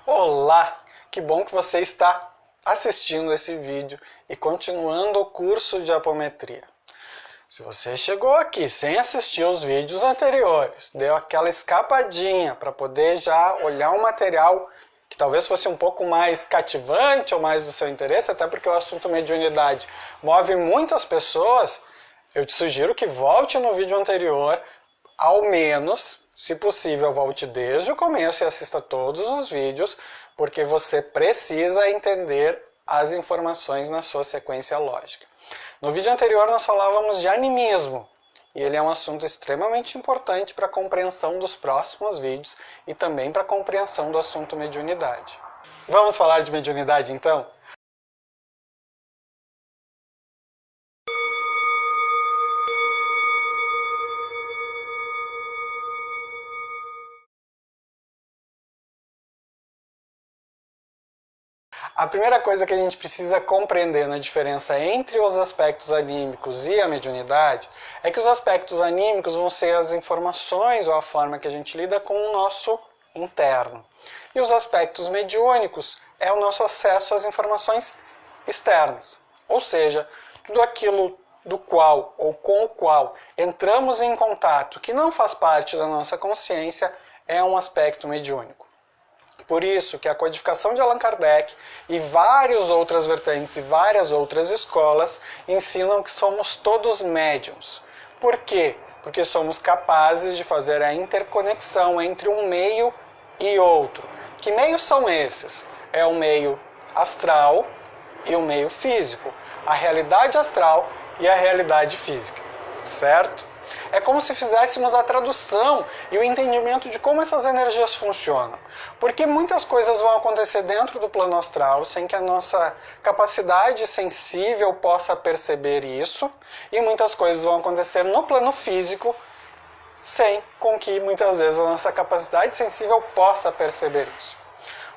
Olá! Que bom que você está assistindo esse vídeo e continuando o curso de apometria. Se você chegou aqui sem assistir os vídeos anteriores, deu aquela escapadinha para poder já olhar um material que talvez fosse um pouco mais cativante ou mais do seu interesse, até porque o assunto mediunidade move muitas pessoas, eu te sugiro que volte no vídeo anterior, ao menos, se possível, volte desde o começo e assista todos os vídeos, porque você precisa entender as informações na sua sequência lógica. No vídeo anterior nós falávamos de animismo, e ele é um assunto extremamente importante para a compreensão dos próximos vídeos e também para a compreensão do assunto mediunidade. Vamos falar de mediunidade então? A primeira coisa que a gente precisa compreender na diferença entre os aspectos anímicos e a mediunidade é que os aspectos anímicos vão ser as informações ou a forma que a gente lida com o nosso interno. E os aspectos mediúnicos é o nosso acesso às informações externas. Ou seja, tudo aquilo do qual ou com o qual entramos em contato que não faz parte da nossa consciência é um aspecto mediúnico. Por isso que a codificação de Allan Kardec e várias outras vertentes e várias outras escolas ensinam que somos todos médiums. Por quê? Porque somos capazes de fazer a interconexão entre um meio e outro. Que meios são esses? É o meio astral e o meio físico. A realidade astral e a realidade física. Certo? É como se fizéssemos a tradução e o entendimento de como essas energias funcionam. Porque muitas coisas vão acontecer dentro do plano astral sem que a nossa capacidade sensível possa perceber isso, e muitas coisas vão acontecer no plano físico sem com que muitas vezes a nossa capacidade sensível possa perceber isso.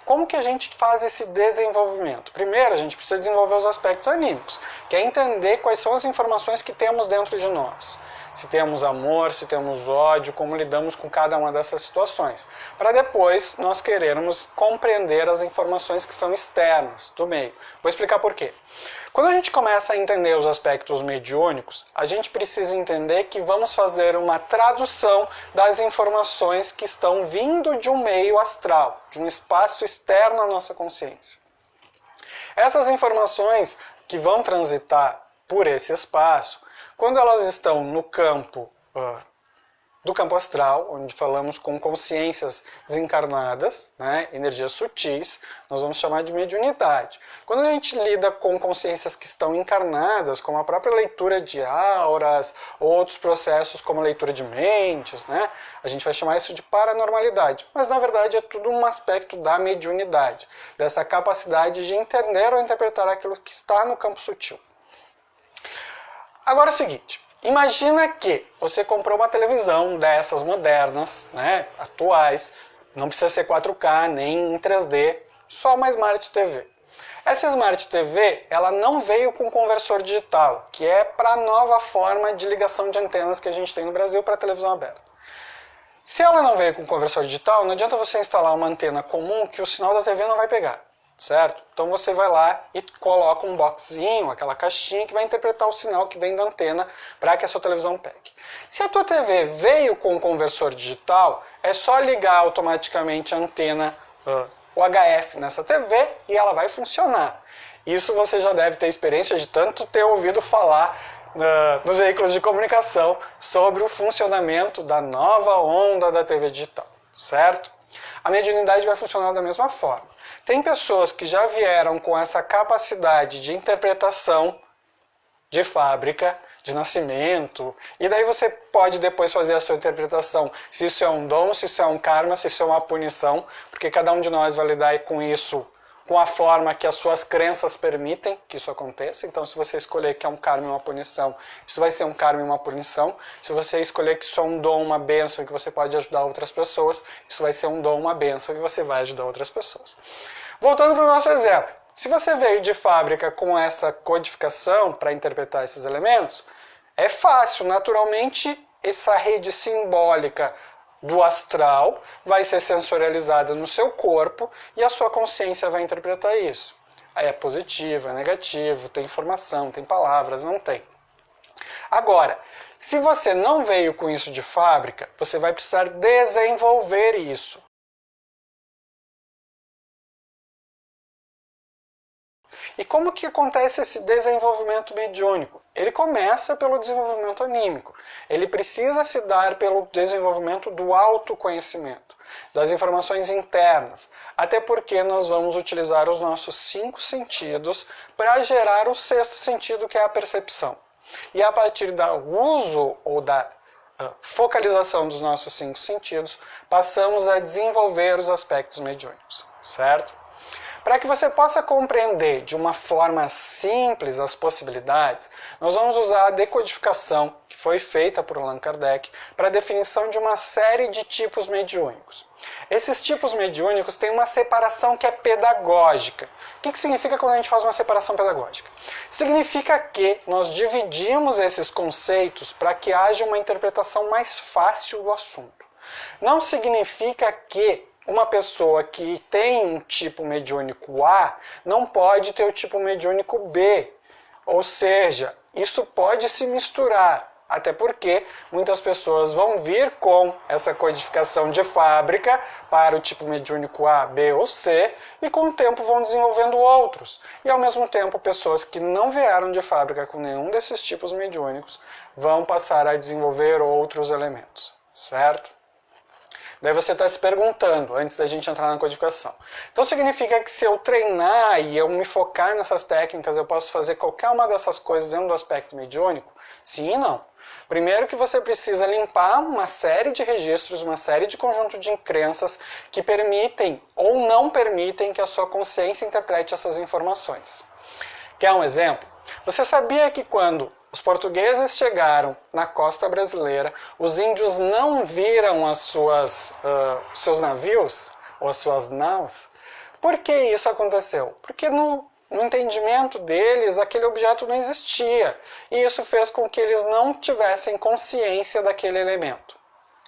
Como que a gente faz esse desenvolvimento? Primeiro, a gente precisa desenvolver os aspectos anímicos, que é entender quais são as informações que temos dentro de nós. Se temos amor, se temos ódio, como lidamos com cada uma dessas situações. Para depois nós querermos compreender as informações que são externas do meio. Vou explicar por quê. Quando a gente começa a entender os aspectos mediúnicos, a gente precisa entender que vamos fazer uma tradução das informações que estão vindo de um meio astral, de um espaço externo à nossa consciência. Essas informações que vão transitar por esse espaço, quando elas estão no campo do campo astral, onde falamos com consciências desencarnadas, né, energias sutis, nós vamos chamar de mediunidade. Quando a gente lida com consciências que estão encarnadas, como a própria leitura de auras, ou outros processos como a leitura de mentes, né, a gente vai chamar isso de paranormalidade. Mas na verdade é tudo um aspecto da mediunidade, dessa capacidade de entender ou interpretar aquilo que está no campo sutil. Agora é o seguinte, imagina que você comprou uma televisão dessas modernas, né, atuais, não precisa ser 4K nem em 3D, só uma Smart TV. Essa Smart TV, ela não veio com conversor digital, que é para a nova forma de ligação de antenas que a gente tem no Brasil para televisão aberta. Se ela não veio com conversor digital, não adianta você instalar uma antena comum que o sinal da TV não vai pegar. Certo? Então você vai lá e coloca um boxinho, aquela caixinha que vai interpretar o sinal que vem da antena para que a sua televisão pegue. Se a tua TV veio com conversor digital, é só ligar automaticamente a antena UHF nessa TV e ela vai funcionar. Isso você já deve ter experiência de tanto ter ouvido falar nos veículos de comunicação sobre o funcionamento da nova onda da TV digital. Certo? A mediunidade vai funcionar da mesma forma. Tem pessoas que já vieram com essa capacidade de interpretação de fábrica, de nascimento, e daí você pode depois fazer a sua interpretação, se isso é um dom, se isso é um karma, se isso é uma punição, porque cada um de nós vai lidar com isso, com a forma que as suas crenças permitem que isso aconteça. Então, se você escolher que é um karma e uma punição, isso vai ser um karma e uma punição. Se você escolher que isso é um dom, uma bênção, e que você pode ajudar outras pessoas, isso vai ser um dom, uma bênção, e você vai ajudar outras pessoas. Voltando para o nosso exemplo, se você veio de fábrica com essa codificação para interpretar esses elementos, é fácil, naturalmente, essa rede simbólica do astral vai ser sensorializada no seu corpo e a sua consciência vai interpretar isso. Aí é positivo, é negativo, tem informação, tem palavras, não tem. Agora, se você não veio com isso de fábrica, você vai precisar desenvolver isso. E como que acontece esse desenvolvimento mediúnico? Ele começa pelo desenvolvimento anímico. Ele precisa se dar pelo desenvolvimento do autoconhecimento, das informações internas. Até porque nós vamos utilizar os nossos 5 sentidos para gerar o 6º sentido, que é a percepção. E a partir do uso ou da focalização dos nossos 5 sentidos, passamos a desenvolver os aspectos mediúnicos, certo? Para que você possa compreender de uma forma simples as possibilidades, nós vamos usar a decodificação que foi feita por Allan Kardec para a definição de uma série de tipos mediúnicos. Esses tipos mediúnicos têm uma separação que é pedagógica. O que significa quando a gente faz uma separação pedagógica? Significa que nós dividimos esses conceitos para que haja uma interpretação mais fácil do assunto. Não significa que uma pessoa que tem um tipo mediúnico A não pode ter o tipo mediúnico B. Ou seja, isso pode se misturar. Até porque muitas pessoas vão vir com essa codificação de fábrica para o tipo mediúnico A, B ou C e com o tempo vão desenvolvendo outros. E ao mesmo tempo pessoas que não vieram de fábrica com nenhum desses tipos mediúnicos vão passar a desenvolver outros elementos. Certo? Daí você está se perguntando, antes da gente entrar na codificação. Então significa que se eu treinar e eu me focar nessas técnicas, eu posso fazer qualquer uma dessas coisas dentro do aspecto mediúnico? Sim e não. Primeiro que você precisa limpar uma série de registros, uma série de conjunto de crenças que permitem ou não permitem que a sua consciência interprete essas informações. Quer um exemplo? Você sabia que quando os portugueses chegaram na costa brasileira, os índios não viram seus navios, ou as suas naus? Por que isso aconteceu? Porque no entendimento deles, aquele objeto não existia. E isso fez com que eles não tivessem consciência daquele elemento.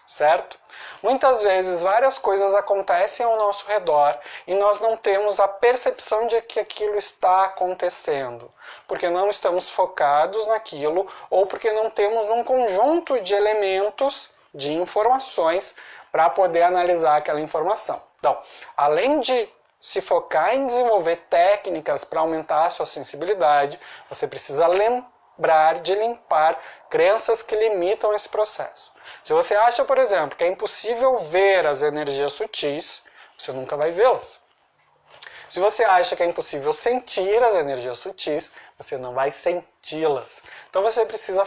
Certo? Muitas vezes várias coisas acontecem ao nosso redor e nós não temos a percepção de que aquilo está acontecendo, porque não estamos focados naquilo ou porque não temos um conjunto de elementos, de informações para poder analisar aquela informação. Então, além de se focar em desenvolver técnicas para aumentar a sua sensibilidade, você precisa lembrar de limpar crenças que limitam esse processo. Se você acha, por exemplo, que é impossível ver as energias sutis, você nunca vai vê-las. Se você acha que é impossível sentir as energias sutis, você não vai senti-las. Então você precisa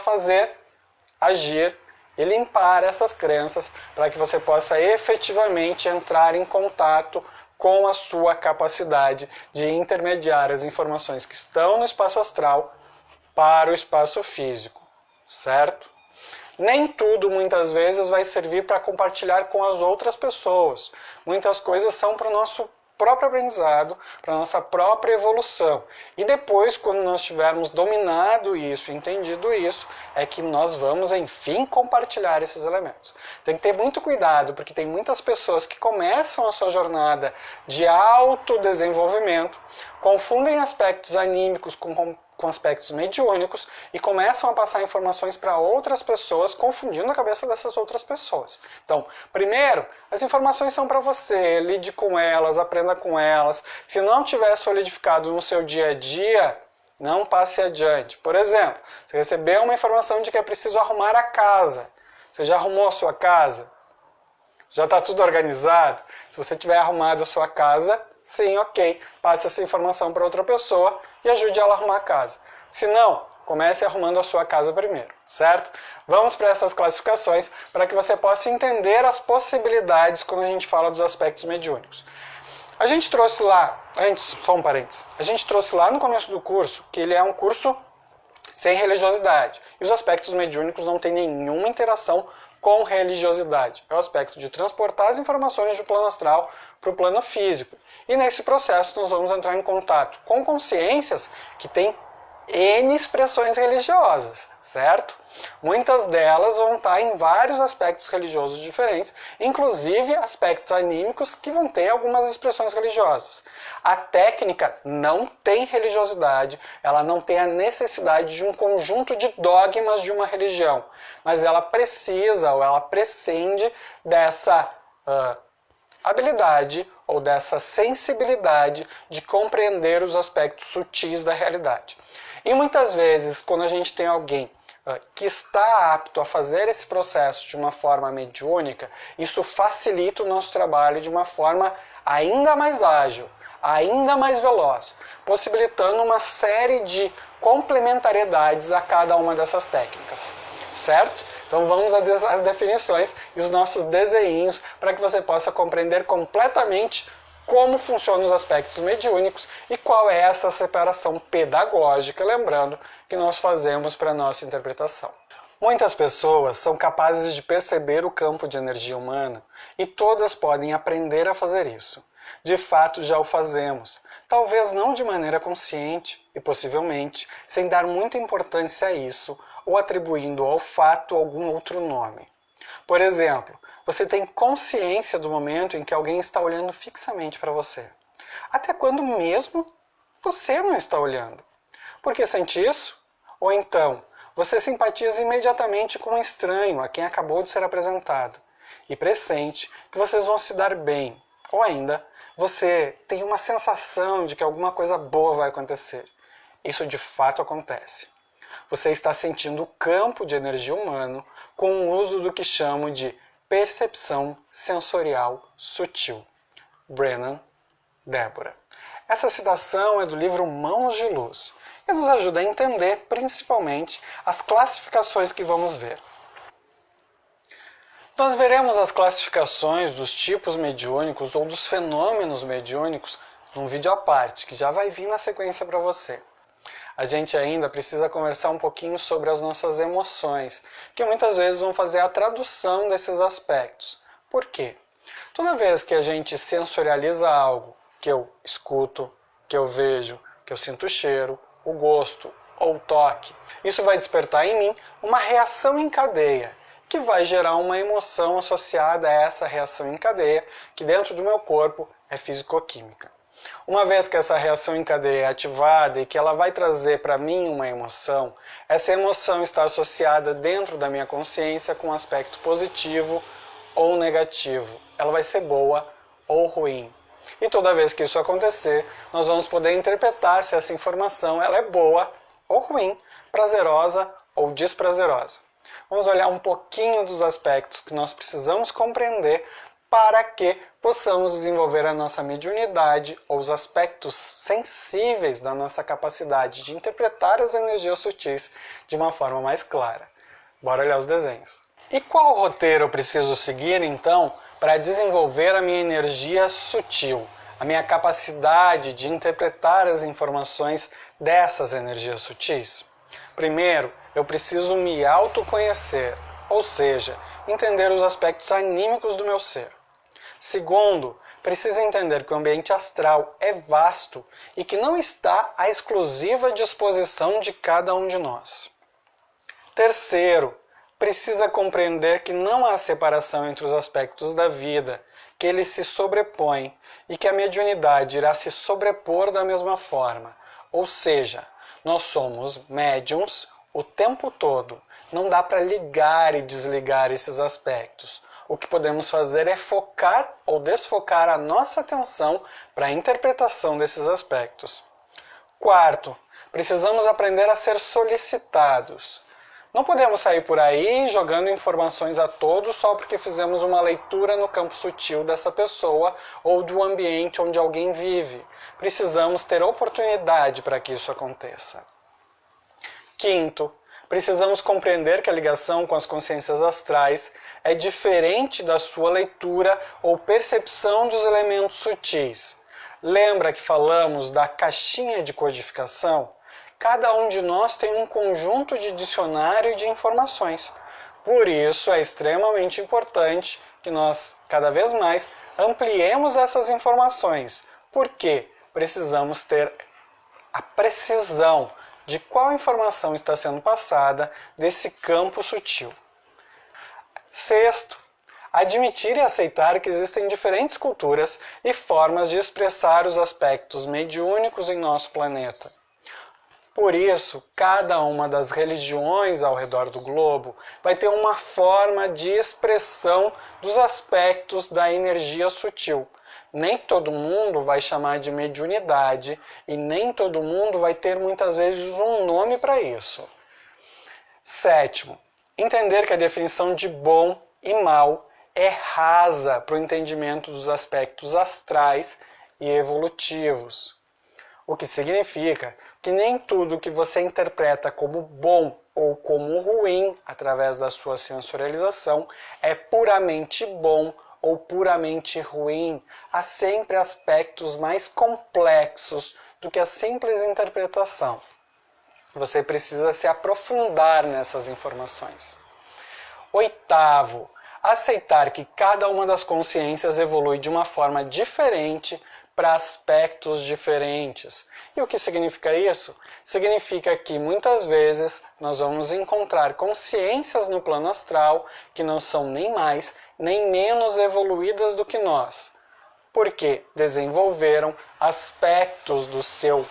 agir e limpar essas crenças para que você possa efetivamente entrar em contato com a sua capacidade de intermediar as informações que estão no espaço astral para o espaço físico, certo? Nem tudo, muitas vezes, vai servir para compartilhar com as outras pessoas. Muitas coisas são para o nosso próprio aprendizado, para a nossa própria evolução. E depois, quando nós tivermos dominado isso, entendido isso, é que nós vamos, enfim, compartilhar esses elementos. Tem que ter muito cuidado, porque tem muitas pessoas que começam a sua jornada de autodesenvolvimento, confundem aspectos anímicos com aspectos mediúnicos e começam a passar informações para outras pessoas, confundindo a cabeça dessas outras pessoas. Então, primeiro, as informações são para você, lide com elas, aprenda com elas. Se não tiver solidificado no seu dia a dia, não passe adiante. Por exemplo, você recebeu uma informação de que é preciso arrumar a casa. Você já arrumou a sua casa? Já está tudo organizado? Se você tiver arrumado a sua casa, sim, ok, passe essa informação para outra pessoa e ajude ela a arrumar a casa. Se não, comece arrumando a sua casa primeiro, certo? Vamos para essas classificações para que você possa entender as possibilidades quando a gente fala dos aspectos mediúnicos. A gente trouxe lá, só um parênteses, a gente trouxe lá no começo do curso que ele é um curso sem religiosidade. E os aspectos mediúnicos não têm nenhuma interação com religiosidade. É o aspecto de transportar as informações do plano astral para o plano físico. E nesse processo nós vamos entrar em contato com consciências que têm N expressões religiosas, certo? Muitas delas vão estar em vários aspectos religiosos diferentes, inclusive aspectos anímicos que vão ter algumas expressões religiosas. A técnica não tem religiosidade, ela não tem a necessidade de um conjunto de dogmas de uma religião, mas ela precisa ou ela prescinde dessa habilidade ou dessa sensibilidade de compreender os aspectos sutis da realidade. E muitas vezes, quando a gente tem alguém que está apto a fazer esse processo de uma forma mediúnica, isso facilita o nosso trabalho de uma forma ainda mais ágil, ainda mais veloz, possibilitando uma série de complementariedades a cada uma dessas técnicas, certo? Então vamos às definições e os nossos desenhinhos para que você possa compreender completamente como funcionam os aspectos mediúnicos e qual é essa separação pedagógica, lembrando que nós fazemos para a nossa interpretação. Muitas pessoas são capazes de perceber o campo de energia humana e todas podem aprender a fazer isso. De fato, já o fazemos, talvez não de maneira consciente e possivelmente sem dar muita importância a isso ou atribuindo ao fato algum outro nome. Por exemplo, você tem consciência do momento em que alguém está olhando fixamente para você. Até quando mesmo você não está olhando. Por que sente isso? Ou então, você simpatiza imediatamente com um estranho a quem acabou de ser apresentado e pressente que vocês vão se dar bem. Ou ainda, você tem uma sensação de que alguma coisa boa vai acontecer. Isso de fato acontece. Você está sentindo o campo de energia humano com o uso do que chamo de percepção sensorial sutil. Brennan, Débora. Essa citação é do livro Mãos de Luz e nos ajuda a entender principalmente as classificações que vamos ver. Nós veremos as classificações dos tipos mediúnicos ou dos fenômenos mediúnicos num vídeo à parte, que já vai vir na sequência para você. A gente ainda precisa conversar um pouquinho sobre as nossas emoções, que muitas vezes vão fazer a tradução desses aspectos. Por quê? Toda vez que a gente sensorializa algo, que eu escuto, que eu vejo, que eu sinto o cheiro, o gosto ou o toque, isso vai despertar em mim uma reação em cadeia, que vai gerar uma emoção associada a essa reação em cadeia, que dentro do meu corpo é fisicoquímica. Uma vez que essa reação em cadeia é ativada e que ela vai trazer para mim uma emoção, essa emoção está associada dentro da minha consciência com um aspecto positivo ou negativo. Ela vai ser boa ou ruim. E toda vez que isso acontecer, nós vamos poder interpretar se essa informação ela é boa ou ruim, prazerosa ou desprazerosa. Vamos olhar um pouquinho dos aspectos que nós precisamos compreender para que possamos desenvolver a nossa mediunidade ou os aspectos sensíveis da nossa capacidade de interpretar as energias sutis de uma forma mais clara. Bora olhar os desenhos. E qual roteiro eu preciso seguir, então, para desenvolver a minha energia sutil, a minha capacidade de interpretar as informações dessas energias sutis? Primeiro, eu preciso me autoconhecer, ou seja, entender os aspectos anímicos do meu ser. Segundo, preciso entender que o ambiente astral é vasto e que não está à exclusiva disposição de cada um de nós. Terceiro, precisa compreender que não há separação entre os aspectos da vida, que eles se sobrepõem e que a mediunidade irá se sobrepor da mesma forma. Ou seja, nós somos médiums o tempo todo. Não dá para ligar e desligar esses aspectos. O que podemos fazer é focar ou desfocar a nossa atenção para a interpretação desses aspectos. Quarto, precisamos aprender a ser solicitados. Não podemos sair por aí jogando informações a todos só porque fizemos uma leitura no campo sutil dessa pessoa ou do ambiente onde alguém vive. Precisamos ter oportunidade para que isso aconteça. Quinto, precisamos compreender que a ligação com as consciências astrais é diferente da sua leitura ou percepção dos elementos sutis. Lembra que falamos da caixinha de codificação? Cada um de nós tem um conjunto de dicionário de informações. Por isso é extremamente importante que nós, cada vez mais, ampliemos essas informações. Porque precisamos ter a precisão de qual informação está sendo passada desse campo sutil. Sexto, admitir e aceitar que existem diferentes culturas e formas de expressar os aspectos mediúnicos em nosso planeta. Por isso, cada uma das religiões ao redor do globo vai ter uma forma de expressão dos aspectos da energia sutil. Nem todo mundo vai chamar de mediunidade e nem todo mundo vai ter muitas vezes um nome para isso. Sétimo, entender que a definição de bom e mal é rasa para o entendimento dos aspectos astrais e evolutivos. O que significa que nem tudo que você interpreta como bom ou como ruim através da sua sensorialização é puramente bom ou puramente ruim. Há sempre aspectos mais complexos do que a simples interpretação. Você precisa se aprofundar nessas informações. Oitavo, aceitar que cada uma das consciências evolui de uma forma diferente para aspectos diferentes. E o que significa isso? Significa que muitas vezes nós vamos encontrar consciências no plano astral que não são nem mais nem menos evoluídas do que nós, porque desenvolveram aspectos do seu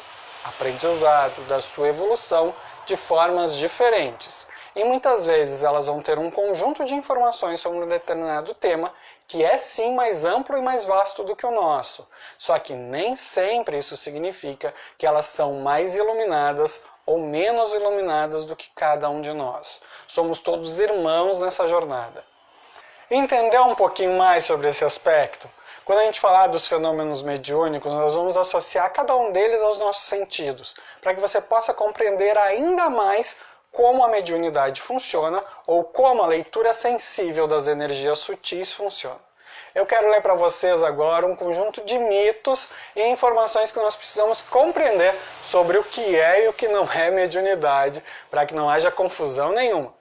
aprendizado, da sua evolução de formas diferentes. E muitas vezes elas vão ter um conjunto de informações sobre um determinado tema que é sim mais amplo e mais vasto do que o nosso. Só que nem sempre isso significa que elas são mais iluminadas ou menos iluminadas do que cada um de nós. Somos todos irmãos nessa jornada. Entender um pouquinho mais sobre esse aspecto? Quando a gente falar dos fenômenos mediúnicos, nós vamos associar cada um deles aos nossos sentidos, para que você possa compreender ainda mais como a mediunidade funciona ou como a leitura sensível das energias sutis funciona. Eu quero ler para vocês agora um conjunto de mitos e informações que nós precisamos compreender sobre o que é e o que não é mediunidade, para que não haja confusão nenhuma.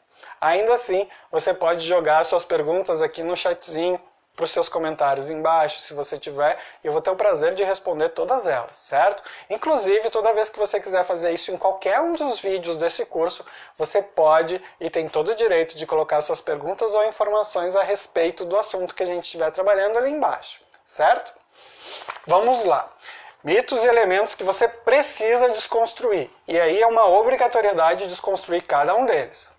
Ainda assim, você pode jogar suas perguntas aqui no chatzinho, para os seus comentários embaixo, se você tiver, e eu vou ter o prazer de responder todas elas, certo? Inclusive, toda vez que você quiser fazer isso em qualquer um dos vídeos desse curso, você pode e tem todo o direito de colocar suas perguntas ou informações a respeito do assunto que a gente estiver trabalhando ali embaixo, certo? Vamos lá. Mitos e elementos que você precisa desconstruir. E aí é uma obrigatoriedade desconstruir cada um deles.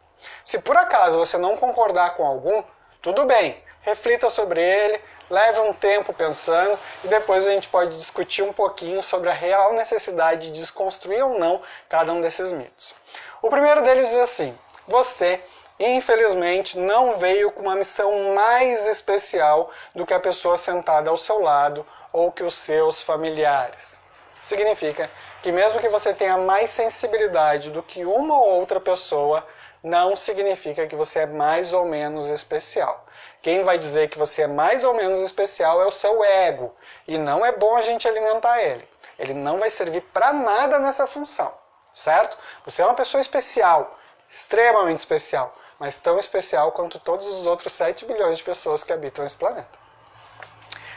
Se por acaso você não concordar com algum, tudo bem. Reflita sobre ele, leve um tempo pensando e depois a gente pode discutir um pouquinho sobre a real necessidade de desconstruir ou não cada um desses mitos. O primeiro deles diz assim: você, infelizmente, não veio com uma missão mais especial do que a pessoa sentada ao seu lado ou que os seus familiares. Significa que mesmo que você tenha mais sensibilidade do que uma ou outra pessoa, não significa que você é mais ou menos especial. Quem vai dizer que você é mais ou menos especial é o seu ego. E não é bom a gente alimentar ele. Ele não vai servir para nada nessa função, certo? Você é uma pessoa especial, extremamente especial, mas tão especial quanto todos os outros 7 bilhões de pessoas que habitam esse planeta.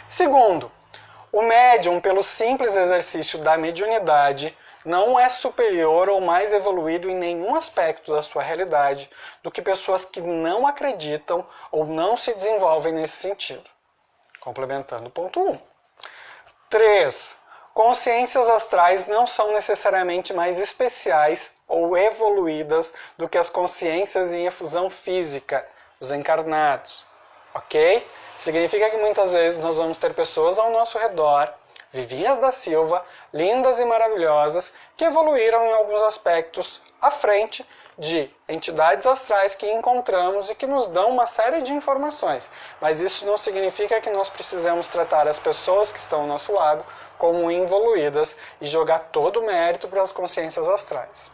Segundo, o médium, pelo simples exercício da mediunidade, não é superior ou mais evoluído em nenhum aspecto da sua realidade do que pessoas que não acreditam ou não se desenvolvem nesse sentido. Complementando o ponto 1. 3. Consciências astrais não são necessariamente mais especiais ou evoluídas do que as consciências em efusão física, os encarnados. Ok? Significa que muitas vezes nós vamos ter pessoas ao nosso redor, Vivinhas da Silva, lindas e maravilhosas, que evoluíram em alguns aspectos à frente de entidades astrais que encontramos e que nos dão uma série de informações. Mas isso não significa que nós precisamos tratar as pessoas que estão ao nosso lado como involuídas e jogar todo o mérito para as consciências astrais.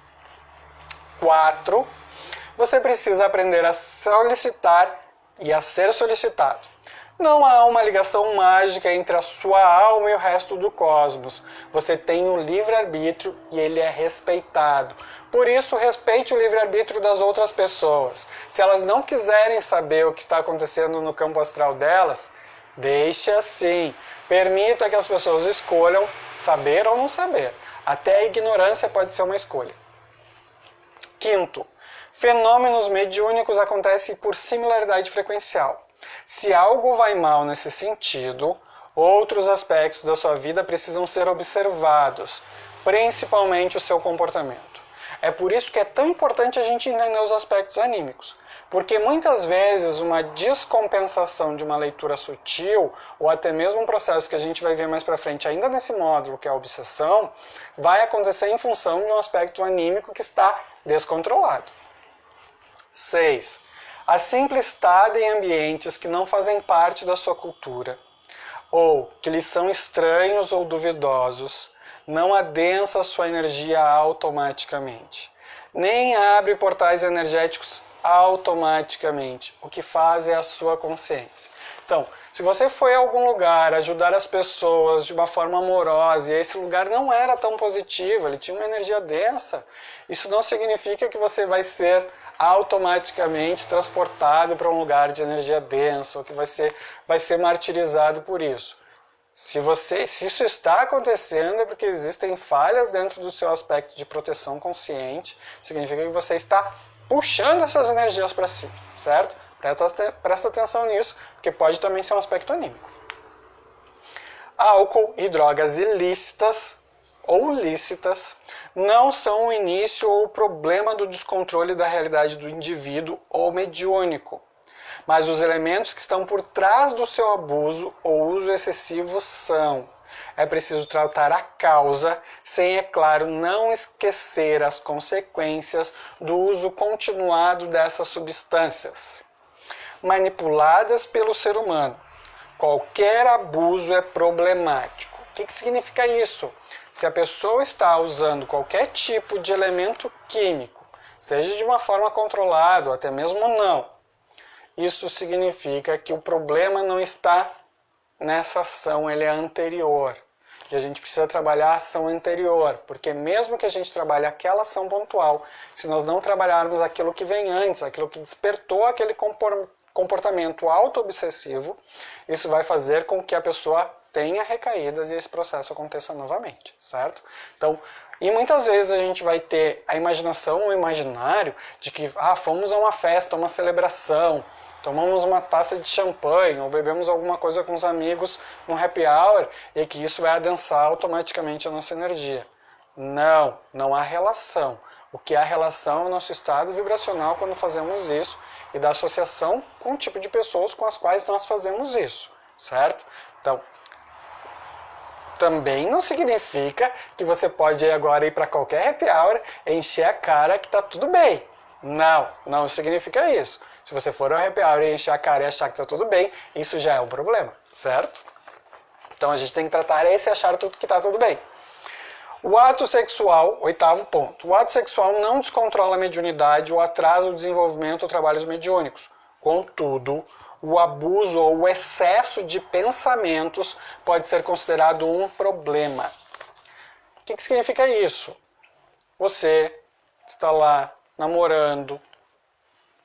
4. Você precisa aprender a solicitar e a ser solicitado. Não há uma ligação mágica entre a sua alma e o resto do cosmos. Você tem o livre-arbítrio e ele é respeitado. Por isso, respeite o livre-arbítrio das outras pessoas. Se elas não quiserem saber o que está acontecendo no campo astral delas, deixe assim. Permita que as pessoas escolham saber ou não saber. Até a ignorância pode ser uma escolha. Quinto, fenômenos mediúnicos acontecem por similaridade frequencial. Se algo vai mal nesse sentido, outros aspectos da sua vida precisam ser observados, principalmente o seu comportamento. É por isso que é tão importante a gente entender os aspectos anímicos, porque muitas vezes uma descompensação de uma leitura sutil, ou até mesmo um processo que a gente vai ver mais para frente ainda nesse módulo, que é a obsessão, vai acontecer em função de um aspecto anímico que está descontrolado. 6. A simples estada em ambientes que não fazem parte da sua cultura, ou que lhes são estranhos ou duvidosos, não adensa a sua energia automaticamente, nem abre portais energéticos automaticamente. O que faz é a sua consciência. Então, se você foi a algum lugar ajudar as pessoas de uma forma amorosa e esse lugar não era tão positivo, ele tinha uma energia densa, isso não significa que você vai ser automaticamente transportado para um lugar de energia densa ou que vai ser martirizado por isso. Se isso está acontecendo é porque existem falhas dentro do seu aspecto de proteção consciente, significa que você está puxando essas energias para si, certo? Presta atenção nisso, porque pode também ser um aspecto anímico. Álcool e drogas ilícitas ou lícitas não são o início ou o problema do descontrole da realidade do indivíduo ou mediúnico, mas os elementos que estão por trás do seu abuso ou uso excessivo são. É preciso tratar a causa, sem, é claro, não esquecer as consequências do uso continuado dessas substâncias. Manipuladas pelo ser humano, qualquer abuso é problemático. O que significa isso? Se a pessoa está usando qualquer tipo de elemento químico, seja de uma forma controlada ou até mesmo não, isso significa que o problema não está nessa ação, ele é anterior. E a gente precisa trabalhar a ação anterior, porque mesmo que a gente trabalhe aquela ação pontual, se nós não trabalharmos aquilo que vem antes, aquilo que despertou aquele comportamento auto-obsessivo, isso vai fazer com que a pessoa tenha recaídas e esse processo aconteça novamente, certo? Então, e muitas vezes a gente vai ter a imaginação, o imaginário de que fomos a uma festa, uma celebração, tomamos uma taça de champanhe ou bebemos alguma coisa com os amigos no happy hour e que isso vai adensar automaticamente a nossa energia. Não, não há relação. O que há relação é o nosso estado vibracional quando fazemos isso e da associação com o tipo de pessoas com as quais nós fazemos isso, certo? Então, também não significa que você pode agora ir para qualquer happy hour e encher a cara que está tudo bem. Não, não significa isso. Se você for ao happy hour e encher a cara e achar que está tudo bem, isso já é um problema, certo? Então a gente tem que tratar esse e achar tudo que está tudo bem. O ato sexual, 8º ponto. O ato sexual não descontrola a mediunidade ou atrasa o desenvolvimento ou trabalhos mediúnicos. Contudo, o abuso ou o excesso de pensamentos pode ser considerado um problema. O que significa isso? Você está lá namorando,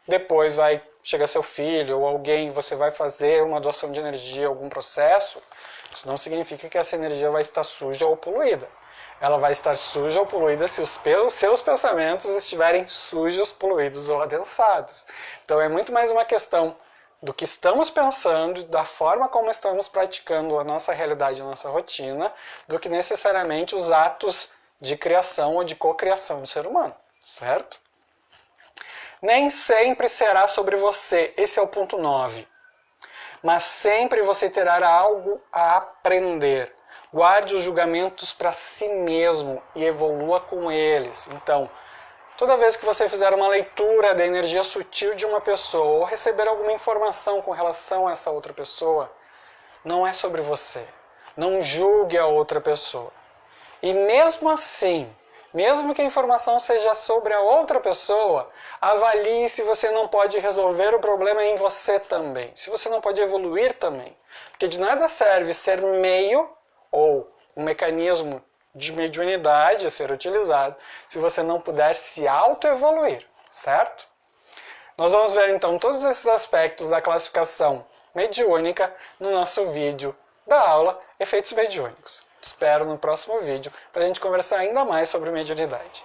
depois chega seu filho ou alguém, você vai fazer uma doação de energia, algum processo, isso não significa que essa energia vai estar suja ou poluída. Ela vai estar suja ou poluída se os seus pensamentos estiverem sujos, poluídos ou adensados. Então é muito mais uma questão do que estamos pensando, da forma como estamos praticando a nossa realidade, a nossa rotina, do que necessariamente os atos de criação ou de cocriação do ser humano, certo? Nem sempre será sobre você, esse é o ponto 9. Mas sempre você terá algo a aprender. Guarde os julgamentos para si mesmo e evolua com eles. Então, toda vez que você fizer uma leitura da energia sutil de uma pessoa ou receber alguma informação com relação a essa outra pessoa, não é sobre você. Não julgue a outra pessoa. E mesmo assim, mesmo que a informação seja sobre a outra pessoa, avalie se você não pode resolver o problema em você também. Se você não pode evoluir também. Porque de nada serve ser meio ou um mecanismo de mediunidade a ser utilizado se você não puder se auto-evoluir, certo? Nós vamos ver então todos esses aspectos da classificação mediúnica no nosso vídeo da aula Efeitos Mediúnicos. Te espero no próximo vídeo para a gente conversar ainda mais sobre mediunidade.